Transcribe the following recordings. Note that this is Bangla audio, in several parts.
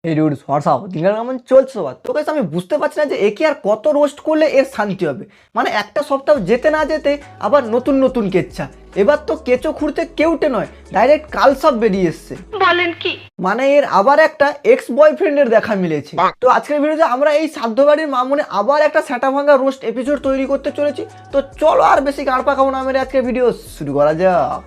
এই ডুড সরসাও দিনকাল কেমন চলছে সবার? তো গাইস আমি বুঝতে পারছি না যে একে আর কত রোস্ট করলে এর শান্তি হবে। মানে একটা সপ্তাহ যেতে না যেতে আবার নতুন নতুন কেচ্ছা। এবার তো কেঁচো খুঁড়তে কেউটে নয়, ডাইরেক্ট কাল সব বেরিয়ে এসছে। বলেন কি? মানে এর আবার একটা এক্স বয়ফ্রেন্ডের দেখা মিলেছে। তো আজকের ভিডিওতে আমরা এই সাধ্যবাড়ির মামুনে আবার একটা সেটা ভাঙা রোস্ট এপিসোড তৈরি করতে চলেছি। তো চলো আর বেশি গাঁড় পাকাবো না মেরে আজকের ভিডিও শুরু করা যাক।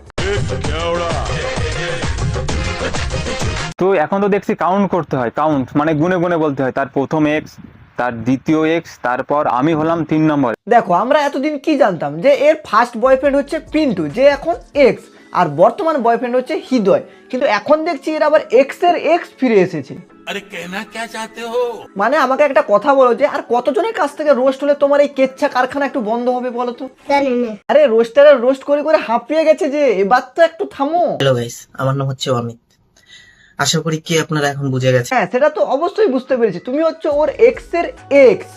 তো এখন তো দেখছি কাউন্ট করতে হয়, কাউন্ট মানে গুনে গুনে বলতে হয়, তার প্রথম এক্স, তার দ্বিতীয় এক্স, তারপর আমি হলাম 3 নম্বর। দেখো আমরা এতদিন কি জানতাম যে এর ফার্স্ট বয়ফ্রেন্ড হচ্ছে পিন্টু, যে এখন এক্স, আর বর্তমান বয়ফ্রেন্ড হচ্ছে হৃদয়। কিন্তু এখন দেখছি এর আবার এক্স এর এক্স ফিরে এসেছে। अरे कहना क्या चाहते हो? মানে আমাকে একটা কথা বলো, যে আর কতজনের কাছ থেকে রোস্ট হলে তোমার এই কেচ্ছা কারখানা একটু বন্ধ হবে বলো তো? আরে রোস্টারের রোস্ট করে করে হাঁপিয়ে গেছে, যে এবার তো একটু থামো। হ্যালো গাইস, আমার নাম হচ্ছে অমিত। আশা করি কি আপনারা এখন বুঝে গেছেন। হ্যাঁ সেটা তো অবশ্যই বুঝতে পেরেছি, তুমি হচ্ছে ওর এক্স এর এক্স।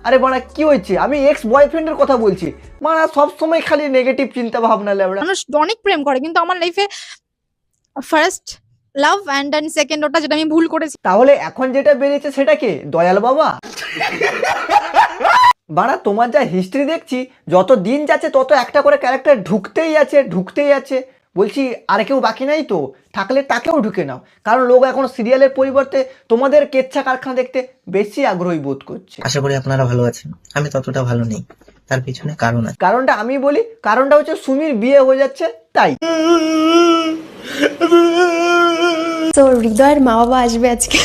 আরে বাড়া কি হয়েছে, আমি এক্স বয়ফ্রেন্ডের কথা বলছি। মানে সব সময় খালি নেগেটিভ চিন্তা ভাবনা লেবড়া। মানুষ অনেক প্রেম করে, কিন্তু আমার লাইফে first love and then second ওটা যেটা আমি ভুল করেছি। তাহলে এখন যেটা বেরিয়েছে সেটা কে, দয়াল বাবা? বাড়া তোমার যা হিস্ট্রি দেখছি, যত দিন যাচ্ছে তত একটা করে ক্যারেক্টার ঢুকতেই আছে। বলছি আর কেউ বাকি নাই তো? থাকলে তাকেও ঢুকে নাও, কারণ লোক এখন সিরিয়ালের পরিবর্তে তোমাদের কেচ্ছা কারখানা দেখতে বেশি আগ্রহী বোধ করছে। আশা করি আপনারা ভালো আছেন। আমি ততটা ভালো নেই, তার পিছনে কারণ আছে। কারণটা আমি বলি, কারণটা হচ্ছে সুমির বিয়ে হয়ে যাচ্ছে তাই। তো হৃদয়ের মা বাবা আসবে আজকে।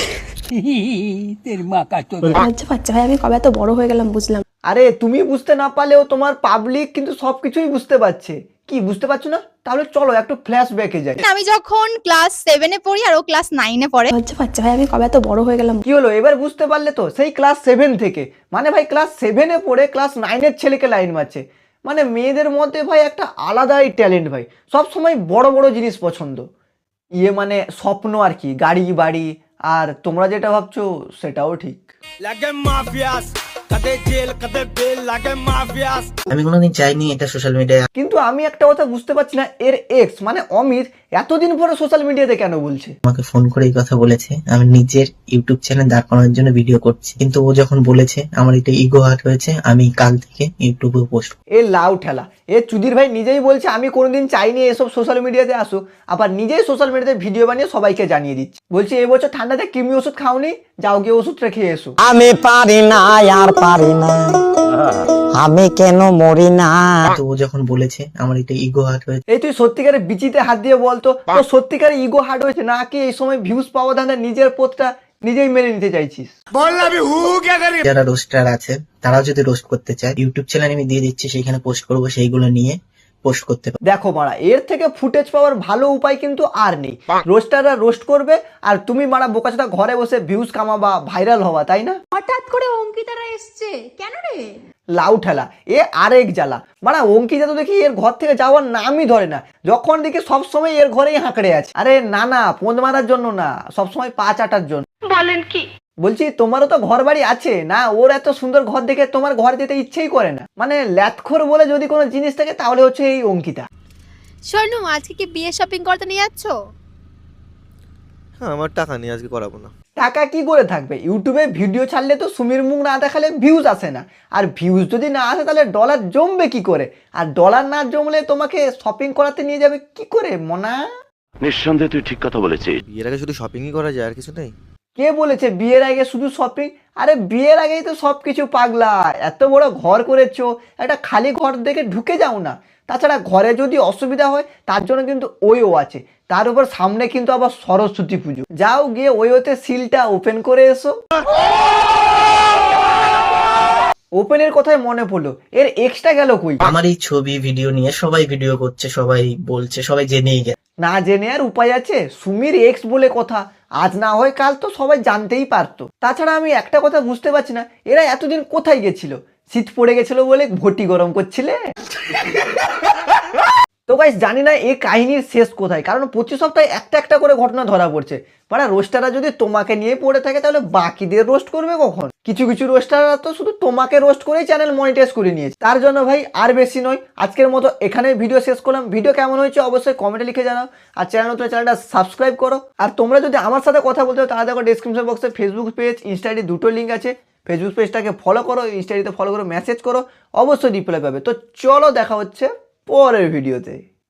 লজ্জা পাচ্ছে ভাই, আমি কবে এত বড় হয়ে গেলাম বুঝলাম। আরে তুমি বুঝতে না পারলেও তোমার পাবলিক কিন্তু সবকিছুই বুঝতে পারছে। কি বুঝতে পারছো না? তাহলে চলো একটু ফ্ল্যাশ ব্যাকে যাই। আমি যখন ক্লাস 7-এ পড়ি আর ও ক্লাস 9-এ পড়ে। লজ্জা পাচ্ছে ভাই, আমি কবে এত বড় হয়ে গেলাম। কি হলো এবার বুঝতে পারলে তো? সেই ক্লাস 7 থেকে, মানে ভাই ক্লাস 7-এ পড়ে ক্লাস 9-এর ছেলেকে লাইন মারছে। মানে মেয়েদের মধ্যে ভাই একটা আলাদাই ট্যালেন্ট ভাই, সব সময় বড় বড় জিনিস পছন্দ। ইয়ে মানে স্বপ্ন আর কি, গাড়ি বাড়ি। আর তোমরা যেটা ভাবছো সেটাও ঠিক। আমি কোনোদিন চাইনি এটা সোশ্যাল মিডিয়ায়। কিন্তু আমি একটা কথা বুঝতে পারছি না, এর এক্স মানে অমিত এতদিন পরে সোশ্যাল মিডিয়াতে কেন বলছে? আমাকে ফোন করে এই কথা বলেছে, আমি নিজের ইউটিউব চ্যানেল দাঁড় করানোর জন্য ভিডিও করছি, কিন্তু ও যখন বলেছে আমার এটা ইগো হার্ট হয়েছে, আমি কাল থেকে ইউটিউবে পোস্ট। এ লাউ ঠেলা, এ চুদির ভাই নিজেই বলছে আমি কোনোদিন চাইনি এসব সোশ্যাল মিডিয়াতে আসুক, আবার নিজেই সোশ্যাল মিডিয়াতে ভিডিও বানিয়ে সবাইকে জানিয়ে দিচ্ছে। বলছে এবছর ঠান্ডাতে কৃমি ওষুধ খাওনি, যাও গিয়ে ওষুধ রেখে এসো। আমি পারি না আর পারি না, আমি কেন মরি না। তো ও যখন বলেছে আমার এটা ইগো হার্ট হয়েছে। এই তুই সত্যিকারে বিচিতে হাত দিয়ে বলতো, তো সত্যিকারে ইগো হার্ট হয়েছে নাকি এই সময় ভিউজ পাওয়া ধান্দা নিজের পোস্টটা নিজেই মেনে নিতে চাইছিস? যারা রোস্টার আছে তারাও যদি রোস্ট করতে চায়, ইউটিউব চ্যানেল আমি দিয়ে দিচ্ছি, সেইখানে পোস্ট করবো, সেইগুলো নিয়ে পোস্ট করতে পারবে। দেখো মারা, এর থেকে ফুটেজ পাওয়ার ভালো উপায় কিন্তু আর নেই। রোস্টাররা রোস্ট করবে আর তুমি মারা বোকাচোদা ঘরে বসে ভিউজ কামাবা, ভাইরাল হওয়া, তাই না? হঠাৎ করে অঙ্কিতারা এসছে কেন রে? লাউ ঠেলা, এ আরেক জ্বালা। মানে অঙ্কিতা তো দেখি এর ঘর থেকে যাওয়ার নামই ধরে না, যখন দেখি সবসময় এর ঘরেই হাঁকড়ে আছে। আরে না না, পোঁদ মারার জন্য না, সবসময় পা চাটার জন্য। বলেন কি? বলছি তোমারও তো ঘর বাড়ি আছে না? ওর এত সুন্দর ঘর দেখে তোমার ঘর যেতে ইচ্ছেই করে না। মানে ল্যাথখোর বলে যদি কোনো জিনিস থাকে তাহলে হচ্ছে এই অঙ্কিতা। শোনো, আজকে কি বিয়ে শপিং করতে নিয়ে যাচ্ছ? হ্যাঁ, আমার টাকা নেই, আজকে করাবো না। টাকা কি করে থাকবে? ইউটিউবে ভিডিও ছাড়লে তো সুমির মুখ না দেখালে ভিউজ আসে না, আর ভিউজ যদি না আসে তাহলে ডলার জমবে কি করে? আর ডলার না জমলে তোমাকে শপিং করাতে নিয়ে যাবে কি করে মনা? নিঃসন্দেহে তুই ঠিক কথা বলেছিস। বিয়ের আগে শুধু শপিংই করা যায়, আর কিছু নেই। কে বলেছে বিয়ের আগে শুধু শপিং? আরে বিয়ের আগেই তো সব কিছু পাগলা। এত বড় ঘর করেছো, একটা খালি ঘর দেখে ঢুকে যাও না। তাছাড়া ঘরে যদি অসুবিধা হয় তার জন্য কিন্তু ওইও আছে, তার উপর সামনে কিন্তু আবার সরস্বতী পুজো। যাও গিয়ে ওইতে সিলটা ওপেন করে এসো। ওপেনের কথায় মনে পড়লো, এর এক্সট্রা গেল কই? আমার এই ছবি ভিডিও নিয়ে সবাই ভিডিও করছে, সবাই বলছে, সবাই জেনেই গেছে। না জেনে আর উপায় আছে? সুমির এক্স বলে কথা, আজ না হয় কাল তো সবাই জানতেই পারতো। তাছাড়া আমি একটা কথা বুঝতে পারছি না, এরা এতদিন কোথায় গেছিল? শীত পড়ে গেছিল বলে ঘটি গরম করছিলে? তো গাইস জানি না এই কাহিনীর শেষ কোথায়, কারণ প্রতি সপ্তাহে একটা একটা করে ঘটনা ধরা পড়ছে। মানে রোস্টাররা যদি তোমাকে নিয়ে পড়ে থাকে তাহলে বাকিদের রোস্ট করবে কখন? কিছু কিছু রোস্টাররা তো শুধু তোমাকে রোস্ট করেই চ্যানেল মনিটাইজ করে নিয়েছে। তার জন্য ভাই আর বেশি নয়, আজকের মতো এখানে ভিডিও শেষ করলাম। ভিডিও কেমন হয়েছে অবশ্যই কমেন্টে লিখে জানাও, আর চ্যানেল নতুন চ্যানেলটা সাবস্ক্রাইব করো। আর তোমরা যদি আমার সাথে কথা বলতে हो তাহলে দেখো ডেসক্রিপশন বক্সে ফেসবুক পেজ, ইনস্টা আইডি দুটো লিঙ্ক আছে। ফেসবুক পেজটাকে ফলো করো, ইনস্টা আইডিতে ফলো করো, মেসেজ করো, অবশ্যই রিপ্লাই পাবে। তো চলো দেখা হচ্ছে পরের ভিডিওতে।